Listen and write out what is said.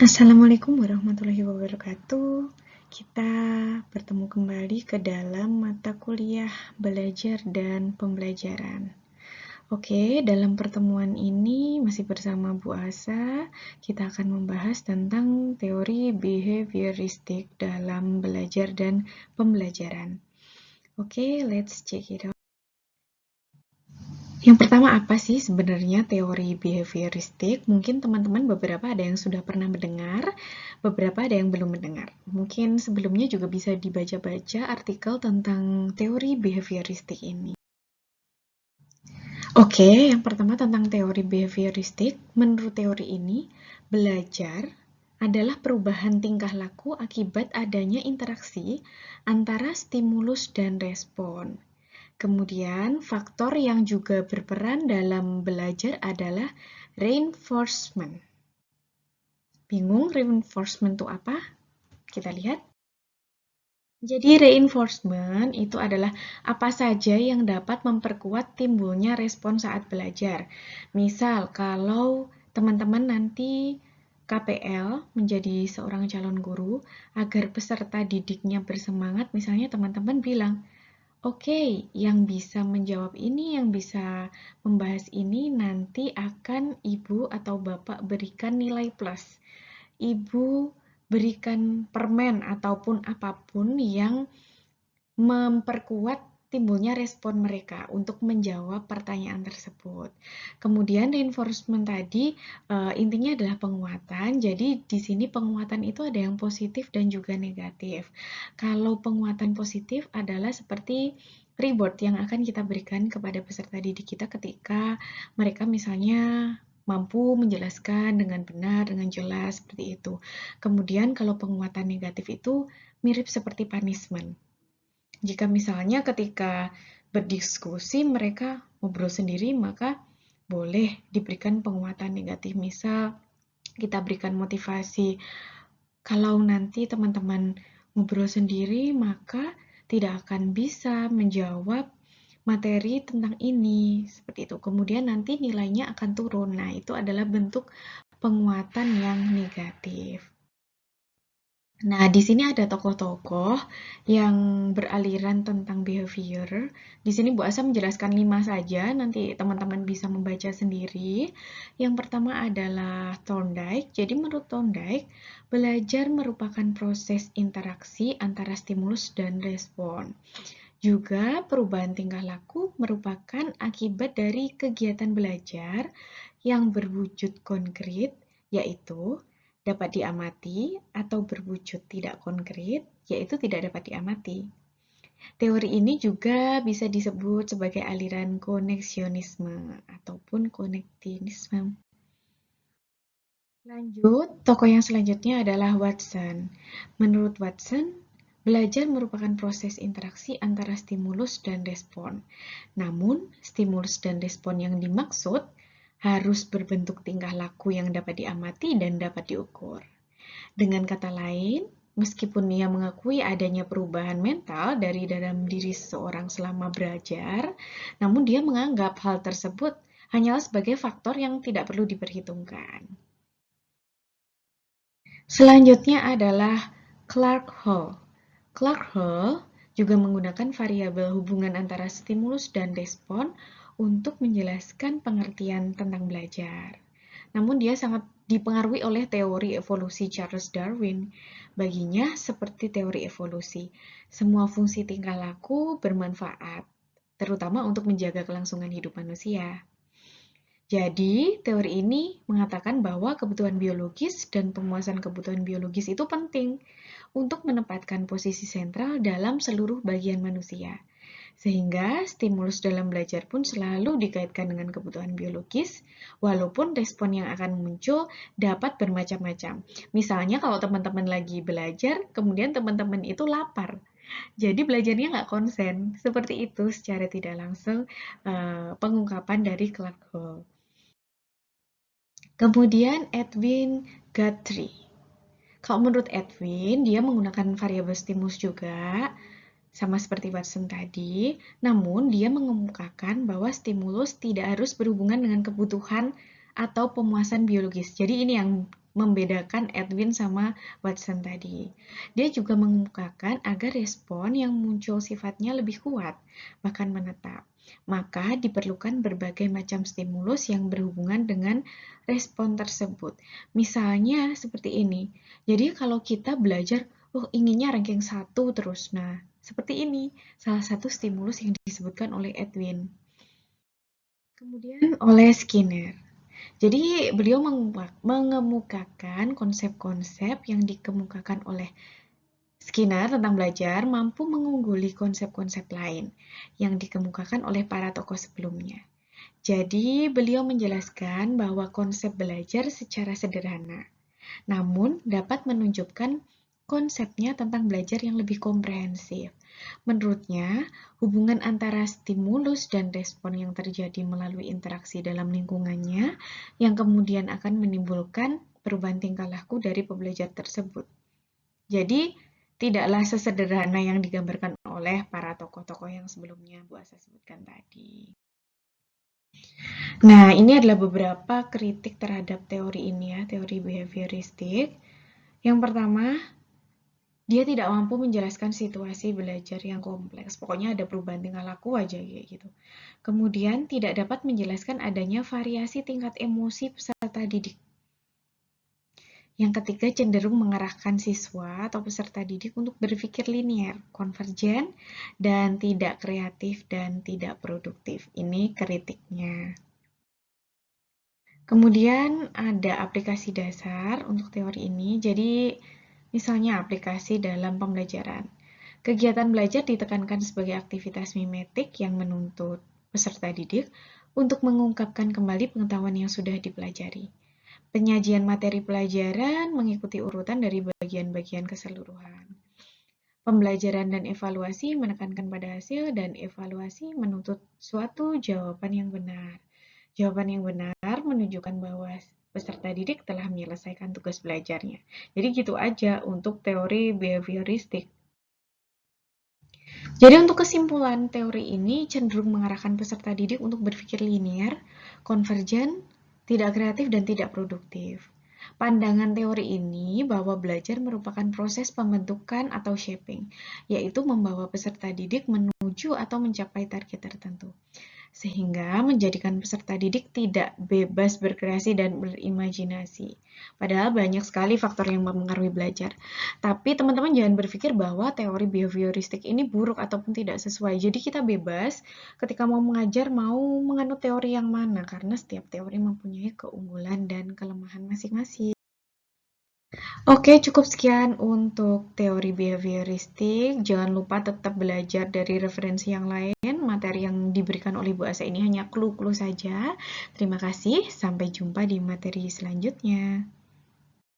Assalamualaikum warahmatullahi wabarakatuh. Kita bertemu kembali ke dalam mata kuliah belajar dan pembelajaran. Oke, dalam pertemuan ini masih bersama Bu Asa, kita akan membahas tentang teori behavioristik dalam belajar dan pembelajaran. Oke, let's check it out. Yang pertama, apa sih sebenarnya teori behavioristik? Mungkin teman-teman beberapa ada yang sudah pernah mendengar, beberapa ada yang belum mendengar. Mungkin sebelumnya juga bisa dibaca-baca artikel tentang teori behavioristik ini. Oke, yang pertama tentang teori behavioristik. Menurut teori ini, belajar adalah perubahan tingkah laku akibat adanya interaksi antara stimulus dan respon. Kemudian, faktor yang juga berperan dalam belajar adalah reinforcement. Bingung reinforcement itu apa? Kita lihat. Jadi, reinforcement itu adalah apa saja yang dapat memperkuat timbulnya respon saat belajar. Misal, kalau teman-teman nanti KPL menjadi seorang calon guru, agar peserta didiknya bersemangat, misalnya teman-teman bilang, oke, yang bisa menjawab ini, yang bisa membahas ini, nanti akan Ibu atau Bapak berikan nilai plus. Ibu berikan permen ataupun apapun yang memperkuat timbulnya respon mereka untuk menjawab pertanyaan tersebut. Kemudian reinforcement tadi intinya adalah penguatan. Jadi di sini penguatan itu ada yang positif dan juga negatif. Kalau penguatan positif adalah seperti reward yang akan kita berikan kepada peserta didik kita ketika mereka misalnya mampu menjelaskan dengan benar, dengan jelas, seperti itu. Kemudian kalau penguatan negatif itu mirip seperti punishment. Jika misalnya ketika berdiskusi mereka ngobrol sendiri, maka boleh diberikan penguatan negatif. Misal kita berikan motivasi, kalau nanti teman-teman ngobrol sendiri, maka tidak akan bisa menjawab materi tentang ini, seperti itu. Kemudian nanti nilainya akan turun. Nah, itu adalah bentuk penguatan yang negatif. Nah, di sini ada tokoh-tokoh yang beraliran tentang behavior. Di sini Bu Asa menjelaskan 5 saja, nanti teman-teman bisa membaca sendiri. Yang pertama adalah Thorndike. Jadi menurut Thorndike, belajar merupakan proses interaksi antara stimulus dan respon. Juga perubahan tingkah laku merupakan akibat dari kegiatan belajar yang berwujud konkret, yaitu dapat diamati atau berwujud tidak konkret, yaitu tidak dapat diamati. Teori ini juga bisa disebut sebagai aliran koneksionisme ataupun konektivisme. Lanjut, tokoh yang selanjutnya adalah Watson. Menurut Watson, belajar merupakan proses interaksi antara stimulus dan respon. Namun, stimulus dan respon yang dimaksud harus berbentuk tingkah laku yang dapat diamati dan dapat diukur. Dengan kata lain, meskipun ia mengakui adanya perubahan mental dari dalam diri seseorang selama belajar, namun dia menganggap hal tersebut hanyalah sebagai faktor yang tidak perlu diperhitungkan. Selanjutnya adalah Clark Hall. Clark Hall juga menggunakan variabel hubungan antara stimulus dan respon untuk menjelaskan pengertian tentang belajar. Namun dia sangat dipengaruhi oleh teori evolusi Charles Darwin. Baginya seperti teori evolusi, semua fungsi tingkah laku bermanfaat, terutama untuk menjaga kelangsungan hidup manusia. Jadi, teori ini mengatakan bahwa kebutuhan biologis dan pemuasan kebutuhan biologis itu penting untuk menempatkan posisi sentral dalam seluruh bagian manusia. Sehingga stimulus dalam belajar pun selalu dikaitkan dengan kebutuhan biologis, walaupun respon yang akan muncul dapat bermacam-macam. Misalnya kalau teman-teman lagi belajar, kemudian teman-teman itu lapar. Jadi belajarnya nggak konsen. Seperti itu secara tidak langsung pengungkapan dari Clark Hall. Kemudian Edwin Guthrie. Kalau menurut Edwin, dia menggunakan variabel stimulus juga, sama seperti Watson tadi, namun dia mengemukakan bahwa stimulus tidak harus berhubungan dengan kebutuhan atau pemuasan biologis. Jadi ini yang membedakan Edwin sama Watson tadi. Dia juga mengemukakan agar respon yang muncul sifatnya lebih kuat, bahkan menetap. Maka diperlukan berbagai macam stimulus yang berhubungan dengan respon tersebut. Misalnya seperti ini. Jadi kalau kita belajar, inginnya ranking 1 terus. Nah, seperti ini, salah satu stimulus yang disebutkan oleh Edwin. Kemudian oleh Skinner. Jadi beliau mengemukakan konsep-konsep yang dikemukakan oleh Skinner tentang belajar mampu mengungguli konsep-konsep lain yang dikemukakan oleh para tokoh sebelumnya. Jadi beliau menjelaskan bahwa konsep belajar secara sederhana, namun dapat menunjukkan konsepnya tentang belajar yang lebih komprehensif. Menurutnya, hubungan antara stimulus dan respon yang terjadi melalui interaksi dalam lingkungannya yang kemudian akan menimbulkan perubahan tingkah laku dari pembelajar tersebut. Jadi, tidaklah sesederhana yang digambarkan oleh para tokoh-tokoh yang sebelumnya Bu Asa sebutkan tadi. Nah, ini adalah beberapa kritik terhadap teori ini ya, teori behavioristik. Yang pertama, dia tidak mampu menjelaskan situasi belajar yang kompleks. Pokoknya ada perubahan tingkah laku aja kayak gitu. Kemudian tidak dapat menjelaskan adanya variasi tingkat emosi peserta didik. Yang ketiga cenderung mengarahkan siswa atau peserta didik untuk berpikir linier, konvergen, dan tidak kreatif dan tidak produktif. Ini kritiknya. Kemudian ada aplikasi dasar untuk teori ini. Jadi misalnya aplikasi dalam pembelajaran. Kegiatan belajar ditekankan sebagai aktivitas mimetik yang menuntut peserta didik untuk mengungkapkan kembali pengetahuan yang sudah dipelajari. Penyajian materi pelajaran mengikuti urutan dari bagian-bagian keseluruhan. Pembelajaran dan evaluasi menekankan pada hasil dan evaluasi menuntut suatu jawaban yang benar. Jawaban yang benar menunjukkan bahwa peserta didik telah menyelesaikan tugas belajarnya. Jadi gitu aja untuk teori behavioristik. Jadi untuk kesimpulan teori ini cenderung mengarahkan peserta didik untuk berpikir linier, konvergen, tidak kreatif, dan tidak produktif. Pandangan teori ini bahwa belajar merupakan proses pembentukan atau shaping, yaitu membawa peserta didik menuju atau mencapai target tertentu, sehingga menjadikan peserta didik tidak bebas berkreasi dan berimajinasi. Padahal banyak sekali faktor yang mempengaruhi belajar. Tapi teman-teman jangan berpikir bahwa teori behavioristik ini buruk ataupun tidak sesuai. Jadi kita bebas ketika mau mengajar, mau menganut teori yang mana, karena setiap teori mempunyai keunggulan dan kelemahan masing-masing. Oke, cukup sekian untuk teori behavioristik. Jangan lupa tetap belajar dari referensi yang lain. Materi yang diberikan oleh Bu Asa ini hanya clue-clue saja. Terima kasih, sampai jumpa di materi selanjutnya.